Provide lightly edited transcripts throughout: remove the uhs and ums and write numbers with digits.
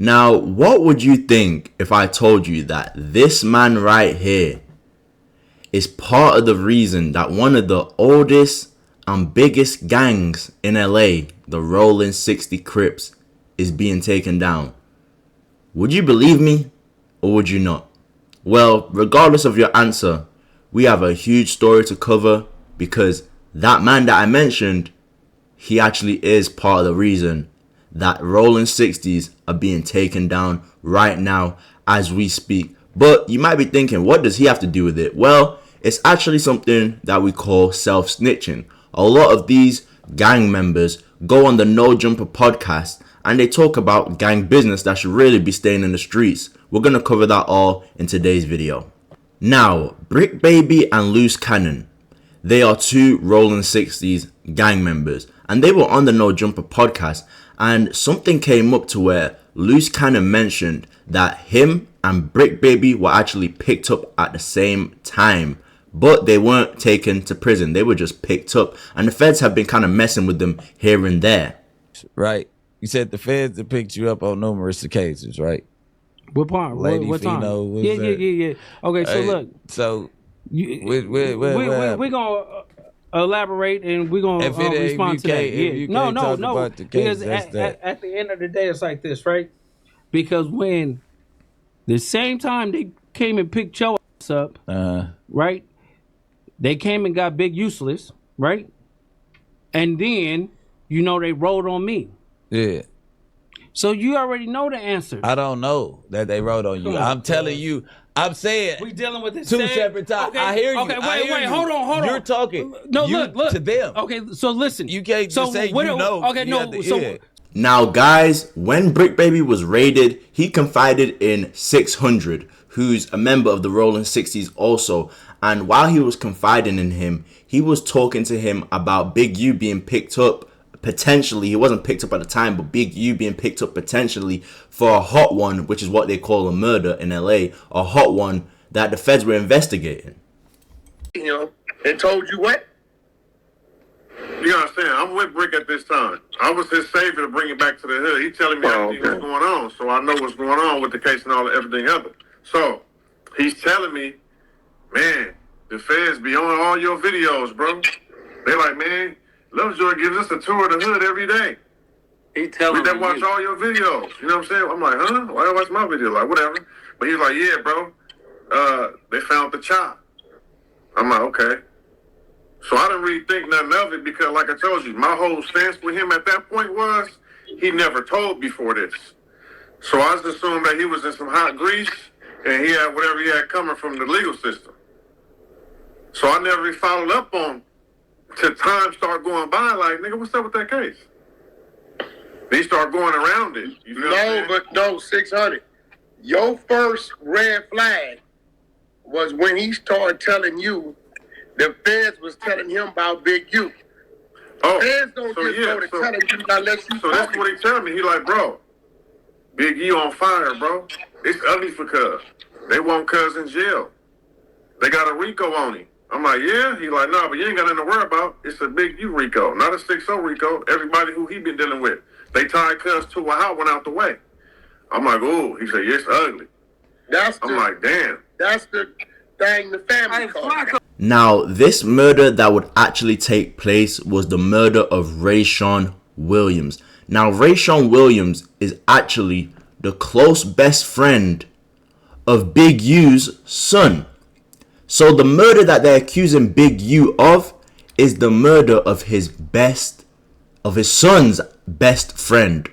Now, what would you think if I told you that this man right here is part of the reason that one of the oldest and biggest gangs in LA, the Rollin 60 Crips, is being taken down? Would you believe me or would you not? Well, regardless of your answer, we have a huge story to cover because that man that I mentioned, he actually is part of the reason that Rollin 60s are being taken down right now as we speak. But you might be thinking, what does he have to do with it? Well, it's actually something that we call self-snitching. A lot of these gang members go on the No Jumper podcast and they talk about gang business that should really be staying in the streets. We're going to cover that all in today's video. Now, Brick Baby and Loose Cannon, they are two Rollin 60s gang members and they were on the No Jumper podcast, and something came up to where Loose Cannon mentioned that him and Brick Baby were actually picked up at the same time, but they weren't taken to prison. They were just picked up, and the feds have been kind of messing with them here and there. Right. You said the feds have picked you up on numerous occasions, right? What part? Lady what time? Fino, Yeah. Okay, so look. So we're gonna elaborate and we're gonna respond to that. Yeah. No. Because at the end of the day, it's like this, right? Because when the same time they came and picked your ass up, right? They came and got Big Useless, right? And then they rolled on me. Yeah. So you already know the answer. I don't know that they wrote on you. I'm telling you. I'm saying we dealing with this two separate times. Okay, I hear you. Okay, wait. Hold on. You're talking. No, look to them. Okay, so listen. You can't just say you know. Okay, no. So now, guys, when Brick Baby was raided, he confided in 600, who's a member of the Rollin 60s also. And while he was confiding in him, he was talking to him about Big U being picked up. Potentially, he wasn't picked up at the time, but Big U being picked up potentially for a hot one, which is what they call a murder in LA, a hot one that the feds were investigating. And told you what? You understand? I'm with Brick at this time. I was his savior to bring it back to the hood. He telling me everything that's going on, so I know what's going on with the case and everything other. So he's telling me, man, the feds be on all your videos, bro. They like, man, Lovejoy gives us a tour of the hood every day. He telling me. We watch all your videos. You know what I'm saying? I'm like, huh? Why do I watch my video? Like, whatever. But he's like, yeah, bro. They found the chop. I'm like, okay. So I didn't really think nothing of it because, like I told you, my whole stance with him at that point was he never told before this. So I just assumed that he was in some hot grease and he had whatever he had coming from the legal system. So I never really followed up on till time start going by, like, nigga, what's up with that case? They start going around it. You know no, 600. Your first red flag was when he started telling you the feds was telling him about Big U. Oh, feds don't go to telling you unless you. So that's what he telling me. He like, bro, Big U on fire, bro. It's ugly for Cuz. They want Cuz in jail. They got a RICO on him. I'm like, yeah? He like, nah, but you ain't got nothing to worry about. It's a Big U RICO, not a 6-0 RICO. Everybody who he been dealing with. They tied Cuz to a hot one out the way. I'm like, ooh. He said, yeah, it's ugly. I'm like, damn. That's the thing the family called. Now, this murder that would actually take place was the murder of Rayshawn Williams. Now, Rayshawn Williams is actually the close best friend of Big U's son. So the murder that they're accusing Big U of is the murder of his son's best friend.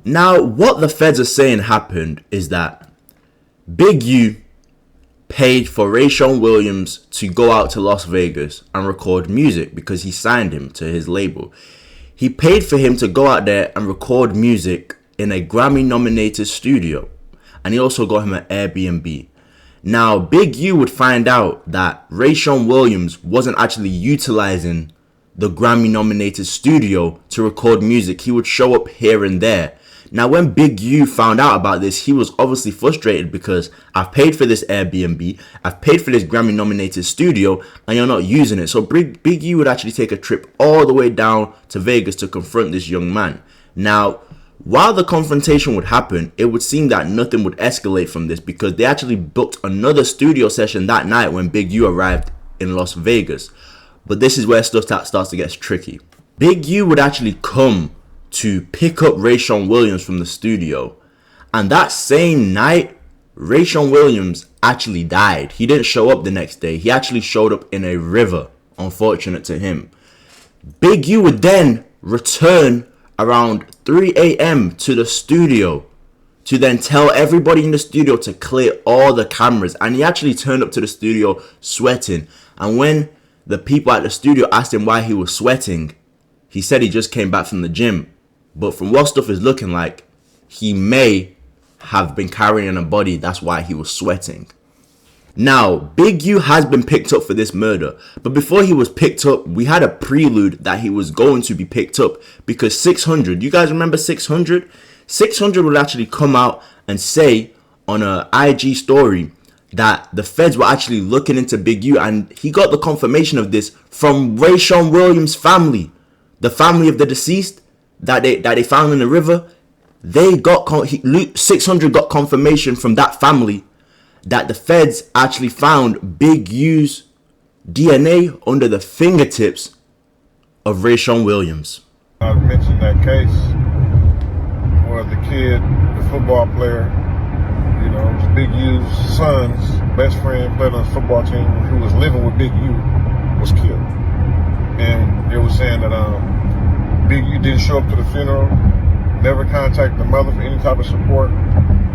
Now, what the feds are saying happened is that Big U paid for Rayshawn Williams to go out to Las Vegas and record music because he signed him to his label. He paid for him to go out there and record music in a Grammy-nominated studio. And he also got him an Airbnb. Now, Big U would find out that Rayshawn Williams wasn't actually utilizing the Grammy-nominated studio to record music. He would show up here and there. Now, when Big U found out about this, he was obviously frustrated because I've paid for this Airbnb, I've paid for this Grammy-nominated studio, and you're not using it. So Big U would actually take a trip all the way down to Vegas to confront this young man. Now, While the confrontation would happen, it would seem that nothing would escalate from this because they actually booked another studio session that night when Big U arrived in Las Vegas. But this is where stuff starts to get tricky. Big U would actually come to pick up Rayshawn Williams from the studio. And that same night, Rayshawn Williams actually died. He didn't show up the next day. He actually showed up in a river, unfortunate to him. Big U would then return around 3 a.m. to the studio to then tell everybody in the studio to clear all the cameras. And he actually turned up to the studio sweating. And when the people at the studio asked him why he was sweating, he said he just came back from the gym. But from what stuff is looking like, he may have been carrying a body. That's why he was sweating. Now, Big U has been picked up for this murder, but before he was picked up, we had a prelude that he was going to be picked up because 600, you guys remember 600? 600 would actually come out and say on a IG story that the feds were actually looking into Big U, and he got the confirmation of this from Rayshawn Williams' family, the family of the deceased that they found in the river. They got 600 got confirmation from that family that the feds actually found Big U's DNA under the fingertips of Rayshawn Williams. I mentioned that case where the kid, the football player, you know, it was Big U's son's best friend, played on the football team, who was living with Big U, was killed. And they were saying that Big U didn't show up to the funeral, never contacted the mother for any type of support,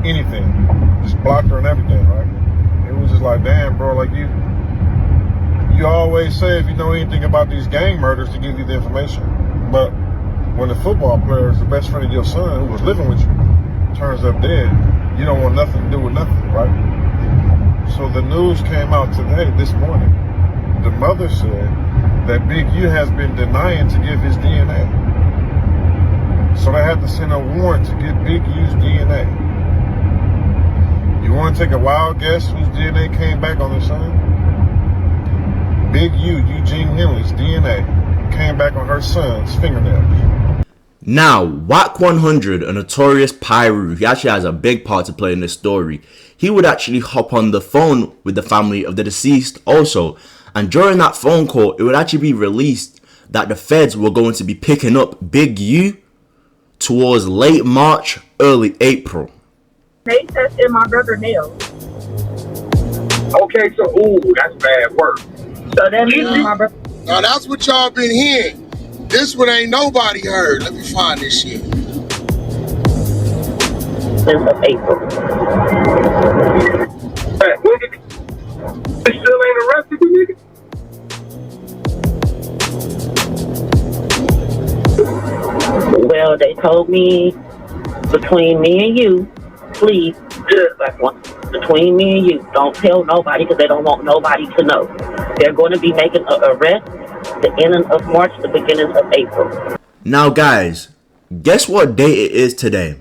anything. Just blocked her and everything, right? It was just like, damn, bro, like you always say if you know anything about these gang murders to give you the information. But when the football player is the best friend of your son who was living with you turns up dead, you don't want nothing to do with nothing, right? So the news came out today, this morning. The mother said that Big U has been denying to give his DNA. So they had to send a warrant to get Big U's DNA. You want to take a wild guess whose DNA came back on his son? Big U, Eugene Henley's DNA, came back on her son's fingernails. Now, Wack 100, a notorious Pyru, he actually has a big part to play in this story. He would actually hop on the phone with the family of the deceased also. And during that phone call, it would actually be released that the feds were going to be picking up Big U towards late March, early April. They tested my brother's nails. Okay, so that's bad work. So that means my brother. Now that's what y'all been hearing. This one ain't nobody heard. Let me find this shit. Since of April. Hey, they still ain't arrested you, nigga? Well, they told me between me and you, please, between me and you, don't tell nobody because they don't want nobody to know. They're going to be making an arrest the ending of March, the beginning of April. Now guys, guess what date it is today?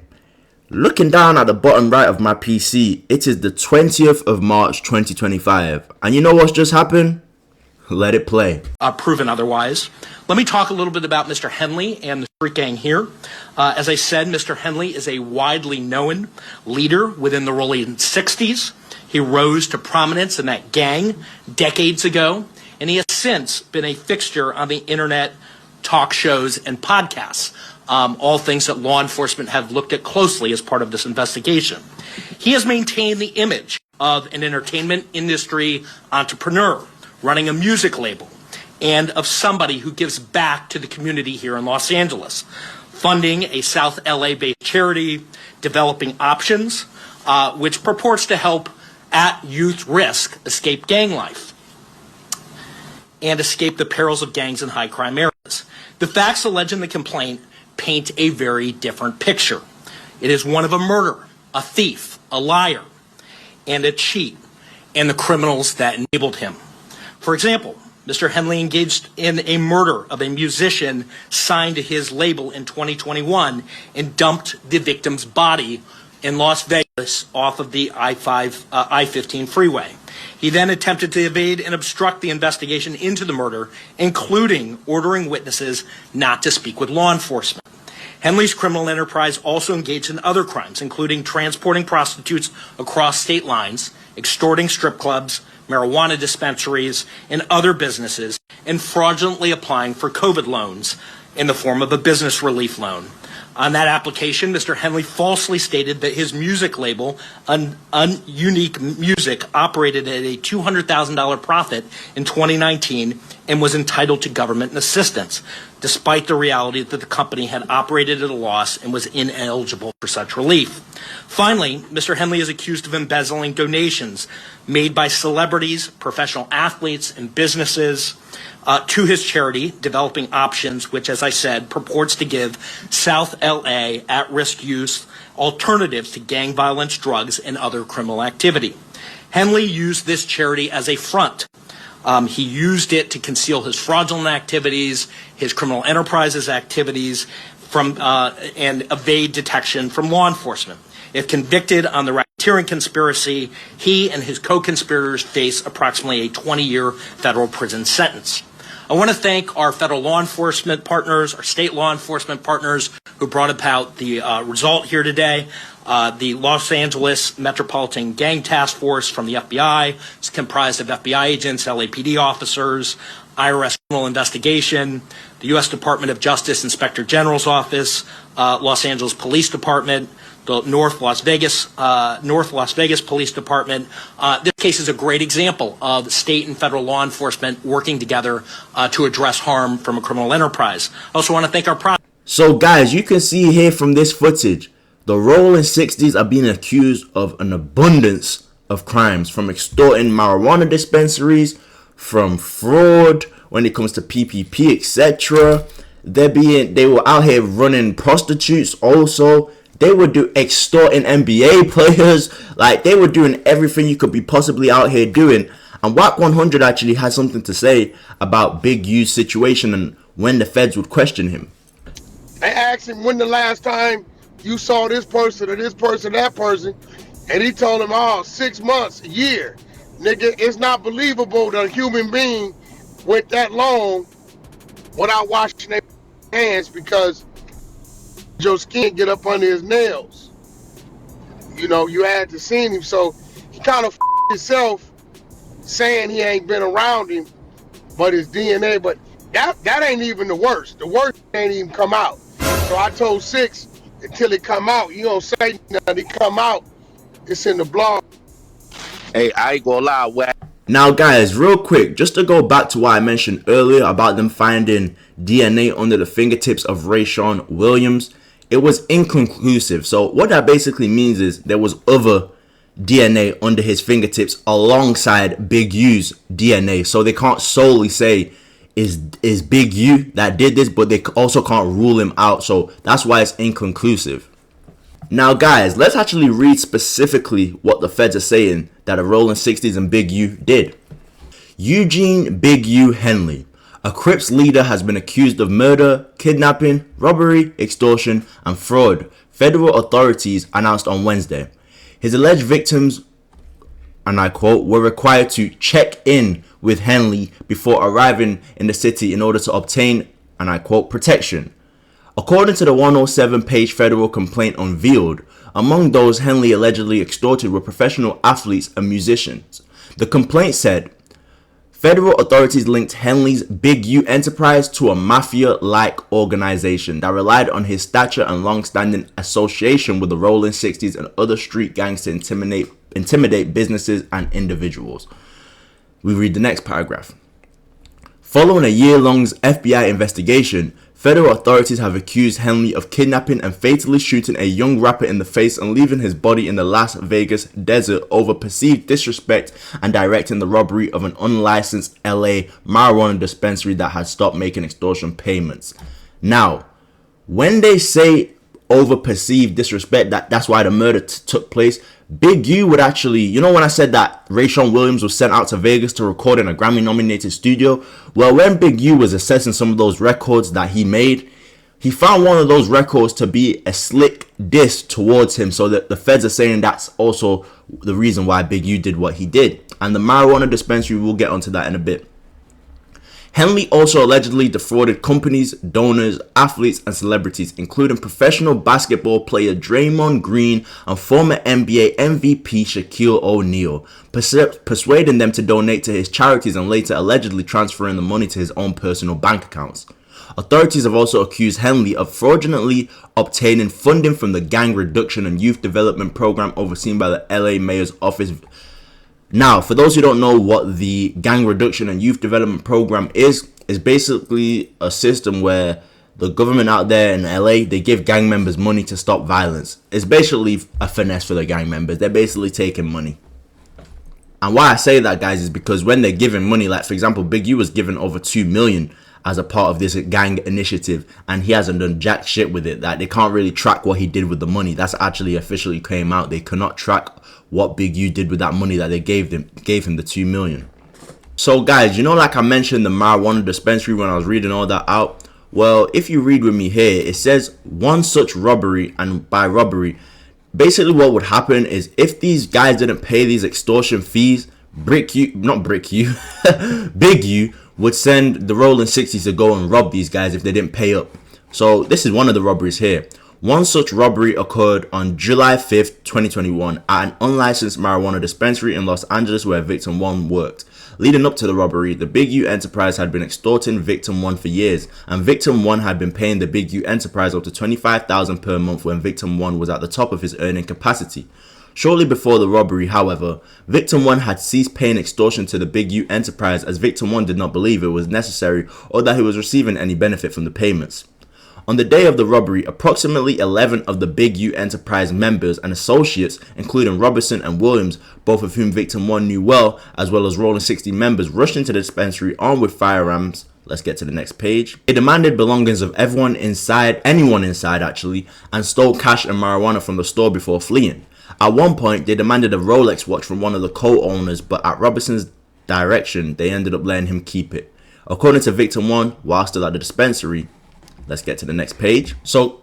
Looking down at the bottom right of my PC, it is the 20th of March 2025. And you know what's just happened? Let it play. Proven otherwise. Let me talk a little bit about Mr. Henley and the street gang here. As I said, Mr. Henley is a widely known leader within the Rollin 60s. He rose to prominence in that gang decades ago, and he has since been a fixture on the internet, talk shows, and podcasts, all things that law enforcement have looked at closely as part of this investigation. He has maintained the image of an entertainment industry entrepreneur, running a music label, and of somebody who gives back to the community here in Los Angeles, funding a South LA-based charity, developing options, which purports to help at youth risk escape gang life and escape the perils of gangs in high crime areas. The facts alleged in the complaint paint a very different picture. It is one of a murderer, a thief, a liar, and a cheat, and the criminals that enabled him. For example, Mr. Henley engaged in a murder of a musician signed to his label in 2021 and dumped the victim's body in Las Vegas off of the I-15 freeway. He then attempted to evade and obstruct the investigation into the murder, including ordering witnesses not to speak with law enforcement. Henley's criminal enterprise also engaged in other crimes, including transporting prostitutes across state lines, extorting strip clubs, marijuana dispensaries, and other businesses, and fraudulently applying for COVID loans in the form of a business relief loan. On that application, Mr. Henley falsely stated that his music label, Unique Music, operated at a $200,000 profit in 2019 and was entitled to government assistance, despite the reality that the company had operated at a loss and was ineligible for such relief. Finally, Mr. Henley is accused of embezzling donations made by celebrities, professional athletes, and businesses to his charity, Developing Options, which, as I said, purports to give South LA at-risk youth alternatives to gang violence, drugs, and other criminal activity. Henley used this charity as a front. He used it to conceal his fraudulent activities, his criminal enterprises activities, and evade detection from law enforcement. If convicted on the racketeering conspiracy, he and his co-conspirators face approximately a 20-year federal prison sentence. I want to thank our federal law enforcement partners, our state law enforcement partners who brought about the result here today. The Los Angeles Metropolitan Gang Task Force from the FBI. It's comprised of FBI agents, LAPD officers, IRS criminal investigation, the U.S. Department of Justice Inspector General's Office, Los Angeles Police Department, the North Las Vegas Police Department. This case is a great example of state and federal law enforcement working together to address harm from a criminal enterprise. I also want to thank our So guys, you can see here from this footage, the Rollin 60s are being accused of an abundance of crimes, from extorting marijuana dispensaries, from fraud when it comes to PPP, etc. They were out here running prostitutes also. They were extorting NBA players. Like, they were doing everything you could be possibly out here doing. And WAC 100 actually has something to say about Big U's situation and when the feds would question him. I asked him when the last time you saw this person or this person, that person, and he told him, 6 months, a year. Nigga, it's not believable that a human being went that long without washing their hands, because your skin get up under his nails. You know, you had to see him, so he kind of himself saying he ain't been around him, but his DNA, but that ain't even the worst. The worst ain't even come out. So I told Six, until it come out, you don't say nothing, it come out, it's in the blog. Hey, I ain't gonna lie, Now guys, real quick, just to go back to what I mentioned earlier about them finding DNA under the fingertips of Rayshawn Williams, it was inconclusive. So what that basically means is there was other DNA under his fingertips alongside Big U's DNA. So they can't solely say is Big U that did this, but they also can't rule him out. So that's why it's inconclusive. Now guys, let's actually read specifically what the feds are saying that the Rollin 60s and Big U did. Eugene Big U Henley, a Crips leader, has been accused of murder, kidnapping, robbery, extortion, and fraud, federal authorities announced on Wednesday. His alleged victims, and I quote, were required to check in with Henley before arriving in the city in order to obtain, and I quote, protection. According to the 107-page federal complaint unveiled, among those Henley allegedly extorted were professional athletes and musicians. The complaint said, federal authorities linked Henley's Big U enterprise to a mafia-like organization that relied on his stature and long-standing association with the Rollin 60s and other street gangs to intimidate businesses and individuals. We read the next paragraph. Following a year-long FBI investigation, federal authorities have accused Henley of kidnapping and fatally shooting a young rapper in the face and leaving his body in the Las Vegas desert over perceived disrespect and directing the robbery of an unlicensed LA marijuana dispensary that had stopped making extortion payments. Now, when they say over perceived disrespect, that's why the murder took place, Big U would actually, you know when I said that Rayshawn Williams was sent out to Vegas to record in a Grammy-nominated studio? Well, when Big U was assessing some of those records that he made, he found one of those records to be a slick diss towards him, so that the feds are saying that's also the reason why Big U did what he did. And the marijuana dispensary, we'll get onto that in a bit. Henley also allegedly defrauded companies, donors, athletes, and celebrities, including professional basketball player Draymond Green and former NBA MVP Shaquille O'Neal, persuading them to donate to his charities and later allegedly transferring the money to his own personal bank accounts. Authorities have also accused Henley of fraudulently obtaining funding from the Gang Reduction and Youth Development Program overseen by the LA Mayor's office. Now, for those who don't know what the Gang Reduction and Youth Development Program is basically a system where the government out there in LA, they give gang members money to stop violence. It's basically a finesse for the gang members. They're basically taking money. And why I say that, guys, is because when they're giving money, like for example, Big U was given over $2 million as a part of this gang initiative, and he hasn't done jack shit with it. That they can't really track what he did with the money. That's actually officially came out. They cannot track what Big U did with that money that they gave him the $2 million. So guys, you know, like I mentioned the marijuana dispensary when I was reading all that out. Well, if you read with me here, it says one such robbery, and by robbery, basically what would happen is if these guys didn't pay these extortion fees, Big U would send the Rollin 60s to go and rob these guys if they didn't pay up. So this is one of the robberies here. One such robbery occurred on July 5th, 2021 at an unlicensed marijuana dispensary in Los Angeles where victim 1 worked. Leading up to the robbery, the Big U enterprise had been extorting victim 1 for years, and victim 1 had been paying the Big U enterprise up to $25,000 per month when victim 1 was at the top of his earning capacity. Shortly before the robbery, however, victim 1 had ceased paying extortion to the Big U enterprise as victim 1 did not believe it was necessary or that he was receiving any benefit from the payments. On the day of the robbery, approximately 11 of the Big U enterprise members and associates, including Robertson and Williams, both of whom victim 1 knew well, as well as Rollin 60 members, rushed into the dispensary armed with firearms. Let's get to the next page. They demanded belongings of anyone inside actually, and stole cash and marijuana from the store before fleeing. At one point, they demanded a Rolex watch from one of the co-owners, but at Robertson's direction, they ended up letting him keep it. According to victim 1, while still at the dispensary, let's get to the next page. So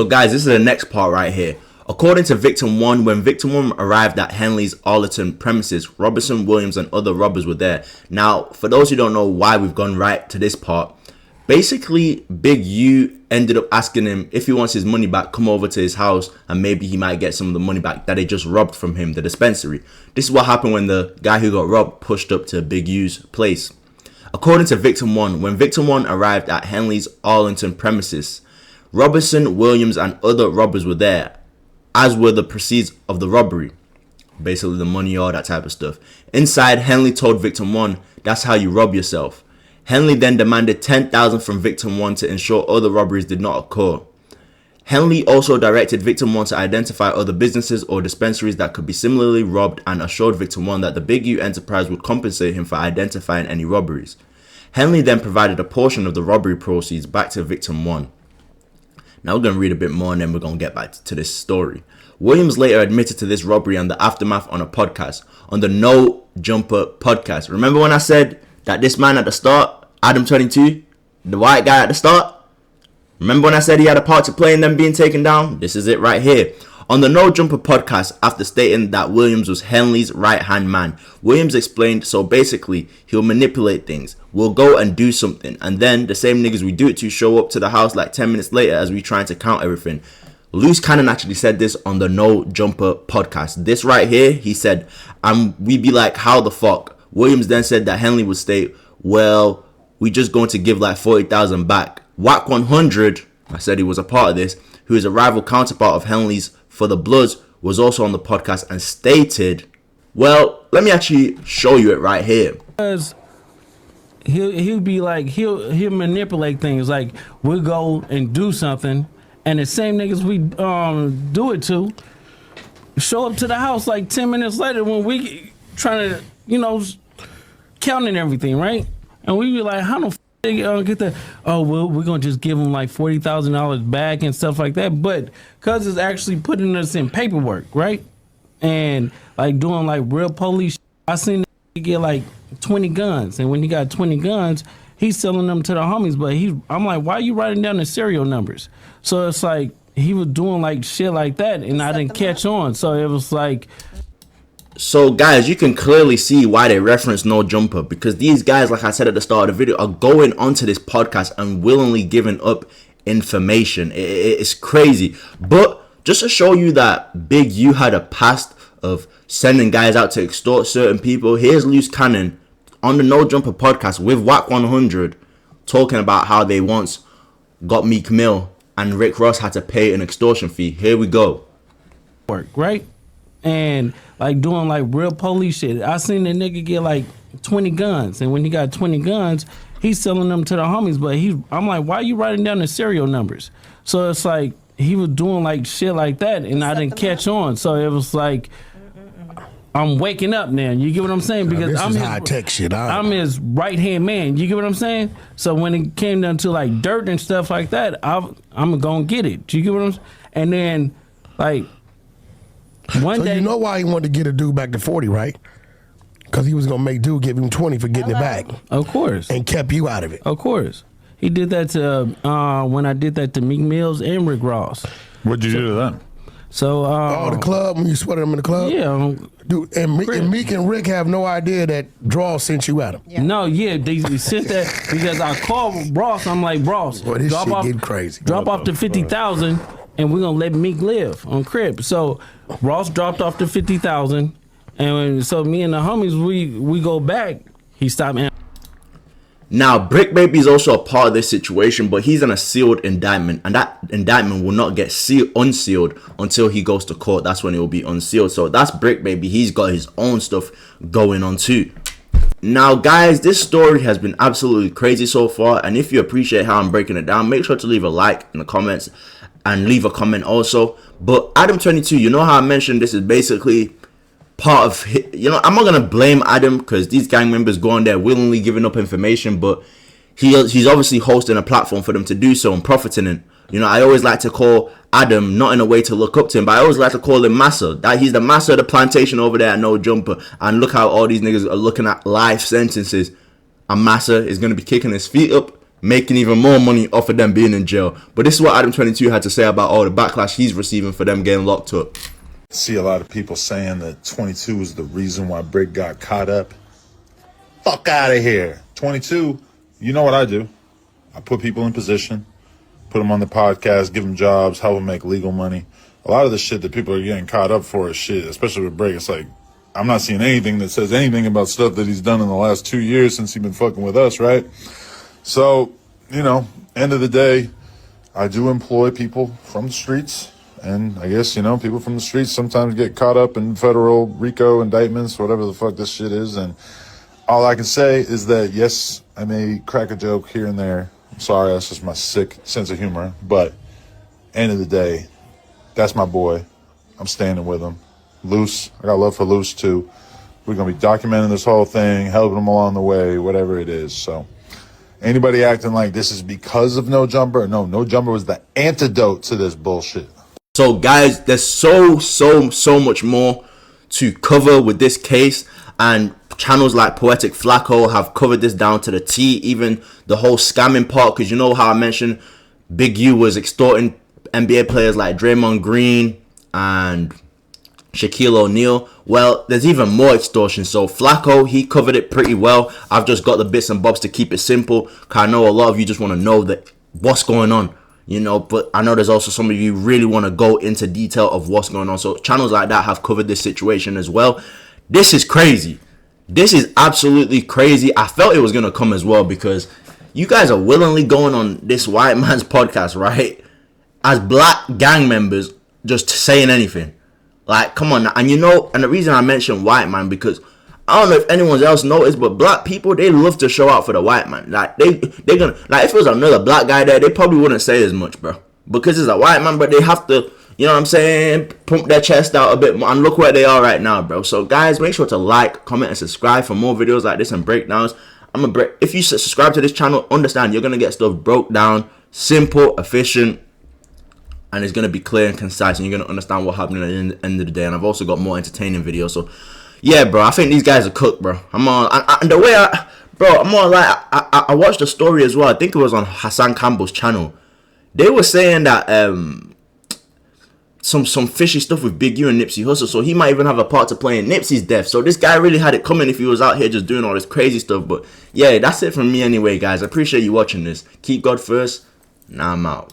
guys, this is the next part right here. According to victim 1, when victim 1 arrived at Henley's Arlington premises, Robertson, Williams, and other robbers were there. Now, for those who don't know why we've gone right to this part, basically, Big U ended up asking him if he wants his money back, come over to his house and maybe he might get some of the money back that they just robbed from him, the dispensary. This is what happened when the guy who got robbed pushed up to Big U's place. According to victim 1, when victim 1 arrived at Henley's Arlington premises, Robertson, Williams, and other robbers were there, as were the proceeds of the robbery. Basically the money, all that type of stuff. Inside, Henley told victim 1, that's how you rob yourself. Henley then demanded $10,000 from victim 1 to ensure other robberies did not occur. Henley also directed victim 1 to identify other businesses or dispensaries that could be similarly robbed and assured victim 1 that the Big U enterprise would compensate him for identifying any robberies. Henley then provided a portion of the robbery proceeds back to victim 1. Now we're going to read a bit more and then we're going to get back to this story. Williams later admitted to this robbery and the aftermath on a podcast, on the No Jumper podcast. Remember when I said that this man at the start, Adam 22, the white guy at the start? Remember when I said he had a part to play in them being taken down? This is it right here. On the No Jumper podcast, after stating that Williams was Henley's right-hand man, Williams explained, so basically, he'll manipulate things. We'll go and do something, and then the same niggas we do it to show up to the house like 10 minutes later as we trying to count everything. Luce Cannon actually said this on the No Jumper podcast. This right here, he said, we'd be like, how the fuck? Williams then said that Henley would state, well, we just going to give like 40,000 back. Whack 100, I said he was a part of this, who is a rival counterpart of Henley's For the Bloods, was also on the podcast and stated, well, let me actually show you it right here. Because he'll be like, he'll manipulate things. Like, we'll go and do something, and the same niggas we do it to show up to the house like 10 minutes later when we trying to, counting everything, right? And we be like, how the they get that? Oh, well, we're gonna just give them like $40,000 back and stuff like that. But cause it's actually putting us in paperwork, right? And like doing like real police. I seen he get like 20 guns, and when he got 20 guns, he's selling them to the homies. But I'm like, why are you writing down the serial numbers? So it's like he was doing like shit like that, and I didn't catch on. So it was like. So guys, you can clearly see why they reference No Jumper, because these guys, like I said at the start of the video, are going onto this podcast and willingly giving up information. It's crazy. But just to show you that Big U had a past of sending guys out to extort certain people, here's Loose Cannon on the No Jumper podcast with Whack 100 talking about how they once got Meek Mill and Rick Ross had to pay an extortion fee. Here we go. Right? And like doing like real police shit. I seen the nigga get like 20 guns, and when he got 20 guns, he's selling them to the homies. But I'm like, why are you writing down the serial numbers? So it's like he was doing like shit like that, and I didn't catch on. So it was like, I'm waking up now. You get what I'm saying? Because this is high tech shit. I'm his right hand man. You get what I'm saying? So when it came down to like dirt and stuff like that, I'm gonna get it. You get what I'm saying? And then like. One day, you know why he wanted to get a dude back to 40, right? Because he was going to make dude give him 20 for getting it back. Of course. And kept you out of it. Of course. He did that to, when I did that to Meek Mills and Rick Ross. What'd you do to them? So, the club, when you sweated them in the club? Yeah. Dude, and Meek and Rick have no idea that Draw sent you at him. Yeah. No, yeah, they sent that because I called Ross. I'm like, Ross, boy, this shit getting crazy. Drop off the 50,000 and we're going to let Meek live on Crib. So Ross dropped off the 50,000, and so me and the homies, we go back. He stopped. Now, Brick Baby is also a part of this situation, but he's in a sealed indictment, and that indictment will not get unsealed until he goes to court. That's when it will be unsealed. So that's Brick Baby. He's got his own stuff going on too. Now, guys, this story has been absolutely crazy so far, and if you appreciate how I'm breaking it down, make sure to leave a like in the comments and leave a comment also. But Adam22, you know how I mentioned this is basically part of, I'm not gonna blame Adam because these gang members go on there willingly giving up information, but he's obviously hosting a platform for them to do so and profiting in. I always like to call Adam, not in a way to look up to him, but I always like to call him Massa. That he's the master of the plantation over there at No Jumper. And look how all these niggas are looking at life sentences, and Massa is gonna be kicking his feet up, making even more money off of them being in jail. But this is what Adam22 had to say about all the backlash he's receiving for them getting locked up. See a lot of people saying that 22 is the reason why Brick got caught up. Fuck out of here. 22, you know what I do. I put people in position, put them on the podcast, give them jobs, help them make legal money. A lot of the shit that people are getting caught up for is shit, especially with Brick. It's like, I'm not seeing anything that says anything about stuff that he's done in the last 2 years since he's been fucking with us, right? So, end of the day, I do employ people from the streets. And I guess, people from the streets sometimes get caught up in federal RICO indictments, whatever the fuck this shit is. And all I can say is that, yes, I may crack a joke here and there. I'm sorry, that's just my sick sense of humor. But end of the day, that's my boy. I'm standing with him. Luce, I got love for Luce too. We're going to be documenting this whole thing, helping him along the way, whatever it is. So anybody acting like this is because of No Jumper? No Jumper was the antidote to this bullshit. So guys, there's so much more to cover with this case, and channels like Poetic Flacco have covered this down to the T, even the whole scamming part, because you know how I mentioned Big U was extorting NBA players like Draymond Green and Shaquille O'Neal. Well, there's even more extortion. So Flacco, he covered it pretty well. I've just got the bits and bobs to keep it simple, because I know a lot of you just want to know that what's going on. But I know there's also some of you really want to go into detail of what's going on. So channels like that have covered this situation as well. This is crazy. This is absolutely crazy. I felt it was going to come as well, because you guys are willingly going on this white man's podcast, right? As black gang members, just saying anything. Like, come on. And and the reason I mention white man, because I don't know if anyone else noticed, but black people, they love to show out for the white man. Like, they're gonna, like, if it was another black guy there, they probably wouldn't say as much, bro. Because it's a white man, but they have to, pump their chest out a bit more. And look where they are right now, bro. So, guys, make sure to like, comment, and subscribe for more videos like this and breakdowns. If you subscribe to this channel, understand you're gonna get stuff broke down, simple, efficient, and it's gonna be clear and concise, and you're gonna understand what happened at the end of the day. And I've also got more entertaining videos. So yeah, bro, I think these guys are cooked, bro. I'm on, and the way I watched the story as well. I think it was on Hassan Campbell's channel. They were saying that some fishy stuff with Big U and Nipsey Hussle, so he might even have a part to play in Nipsey's death. So this guy really had it coming if he was out here just doing all this crazy stuff. But yeah, that's it from me anyway, guys. I appreciate you watching this. Keep God first. Now I'm out.